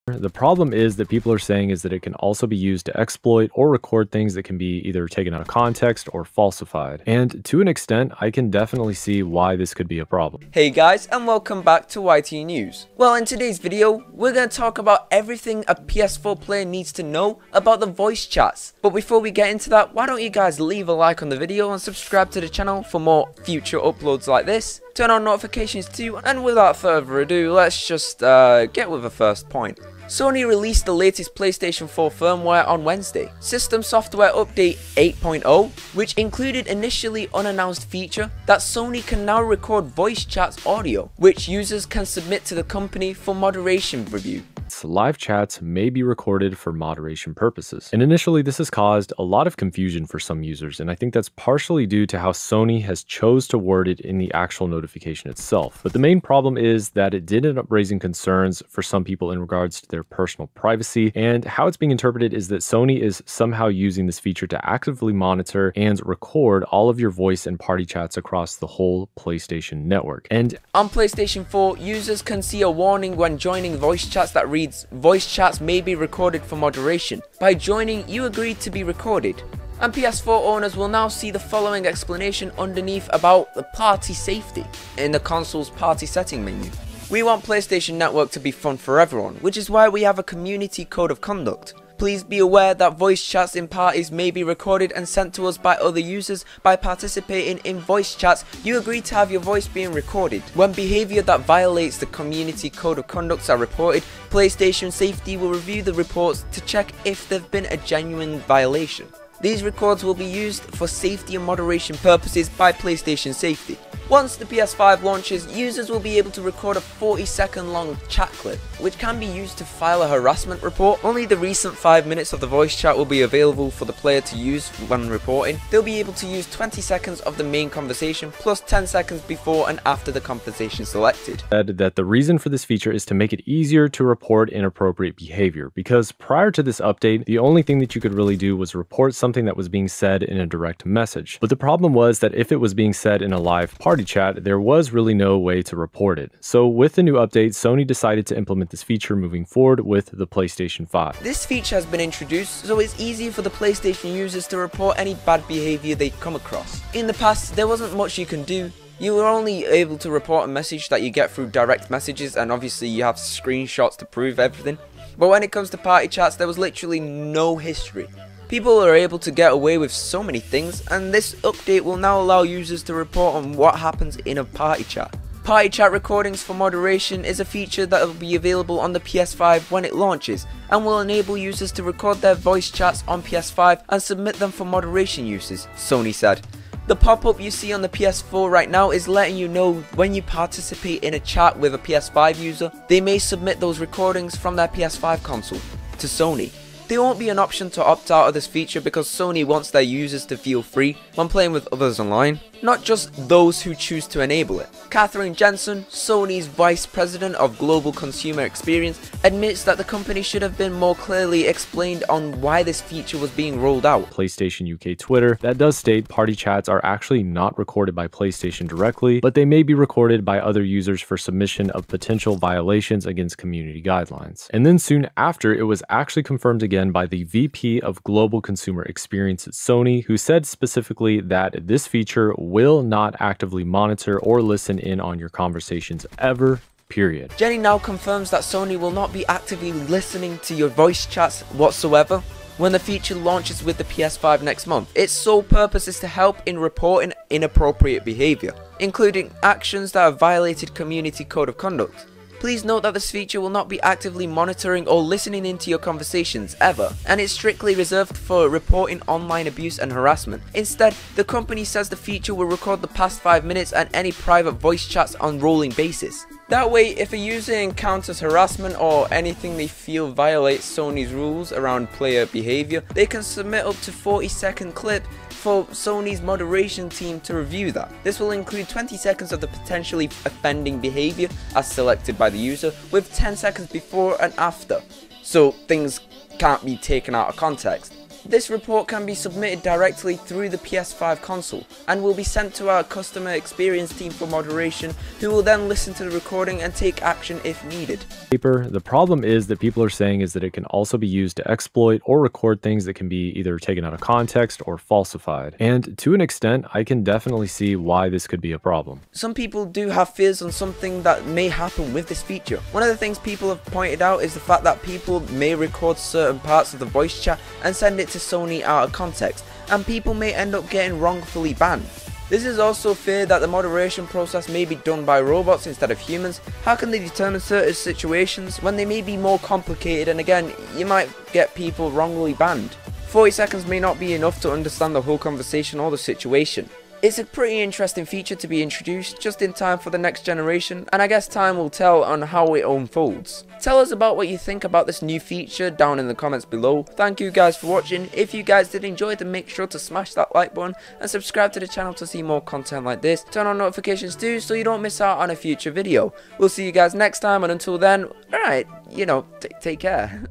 The problem is that people are saying is that it can also be used to exploit or record things that can be either taken out of context or falsified. And to an extent, I can definitely see why this could be a problem. Hey guys, and welcome back to YT News. Well, in today's video, we're going to talk about everything a PS4 player needs to know about the voice chats. But before we get into that, why don't you guys leave a like on the video and subscribe to the channel for more future uploads like this. Turn on notifications too, and without further ado, let's just get with the first point. Sony released the latest PlayStation 4 firmware on Wednesday, System Software Update 8.0, which included initially unannounced feature that Sony can now record voice chats audio, which users can submit to the company for moderation review. Live chats may be recorded for moderation purposes. And initially, this has caused a lot of confusion for some users, and I think that's partially due to how Sony has chose to word it in the actual notification itself. But the main problem is that it did end up raising concerns for some people in regards to their personal privacy, and how it's being interpreted is that Sony is somehow using this feature to actively monitor and record all of your voice and party chats across the whole PlayStation network. And on PlayStation 4, users can see a warning when joining voice chats that reads, "Voice chats may be recorded for moderation. By joining, you agreed to be recorded." And PS4 owners will now see the following explanation underneath about the party safety in the console's party setting menu. We want PlayStation Network to be fun for everyone, which is why we have a community code of conduct. Please be aware that voice chats in parties may be recorded and sent to us by other users. By participating in voice chats, you agree to have your voice being recorded. When behavior that violates the community code of conduct are reported, PlayStation Safety will review the reports to check if there've been a genuine violation. These records will be used for safety and moderation purposes by PlayStation Safety. Once the PS5 launches, users will be able to record a 40-second long chat clip, which can be used to file a harassment report. Only the recent 5 minutes of the voice chat will be available for the player to use when reporting. They'll be able to use 20 seconds of the main conversation, plus 10 seconds before and after the conversation selected. That the reason for this feature is to make it easier to report inappropriate behavior, because prior to this update, the only thing that you could really do was report something that was being said in a direct message. But the problem was that if it was being said in a live party chat, there was really no way to report it. So with the new update, Sony decided to implement this feature moving forward with the PlayStation 5. This feature has been introduced so it's easier for the PlayStation users to report any bad behavior they come across. In the past, there wasn't much you can do. You were only able to report a message that you get through direct messages, and obviously you have screenshots to prove everything. But when it comes to party chats, there was literally no history. People are able to get away with so many things, and this update will now allow users to report on what happens in a party chat. Party chat recordings for moderation is a feature that will be available on the PS5 when it launches, and will enable users to record their voice chats on PS5 and submit them for moderation uses, Sony said. The pop-up you see on the PS4 right now is letting you know when you participate in a chat with a PS5 user, they may submit those recordings from their PS5 console to Sony. There won't be an option to opt out of this feature because Sony wants their users to feel free when playing with others online, not just those who choose to enable it. Catherine Jensen, Sony's Vice President of Global Consumer Experience, admits that the company should have been more clearly explained on why this feature was being rolled out. PlayStation UK Twitter, that does state party chats are actually not recorded by PlayStation directly, but they may be recorded by other users for submission of potential violations against community guidelines. And then soon after, it was actually confirmed again by the VP of Global Consumer Experience at Sony, who said specifically that this feature will not actively monitor or listen in on your conversations ever, period. Jenny now confirms that Sony will not be actively listening to your voice chats whatsoever when the feature launches with the PS5 next month. Its sole purpose is to help in reporting inappropriate behavior, including actions that have violated community code of conduct. Please note that this feature will not be actively monitoring or listening into your conversations ever, and it's strictly reserved for reporting online abuse and harassment. Instead, the company says the feature will record the past 5 minutes and any private voice chats on a rolling basis. That way, if a user encounters harassment or anything they feel violates Sony's rules around player behavior, they can submit up to 40-second clip for Sony's moderation team to review that. This will include 20 seconds of the potentially offending behavior as selected by the user, with 10 seconds before and after, so things can't be taken out of context. This report can be submitted directly through the PS5 console and will be sent to our customer experience team for moderation, who will then listen to the recording and take action if needed. The problem is that people are saying is that it can also be used to exploit or record things that can be either taken out of context or falsified. And to an extent, I can definitely see why this could be a problem. Some people do have fears on something that may happen with this feature. One of the things people have pointed out is the fact that people may record certain parts of the voice chat and send it to Sony out of context, and people may end up getting wrongfully banned. This is also fear that the moderation process may be done by robots instead of humans. How can they determine certain situations when they may be more complicated, and again, you might get people wrongly banned? 40 seconds may not be enough to understand the whole conversation or the situation. It's a pretty interesting feature to be introduced just in time for the next generation, and I guess time will tell on how it unfolds. Tell us about what you think about this new feature down in the comments below. Thank you guys for watching. If you guys did enjoy, then make sure to smash that like button and subscribe to the channel to see more content like this. Turn on notifications too so you don't miss out on a future video. We'll see you guys next time, and until then, alright, take care.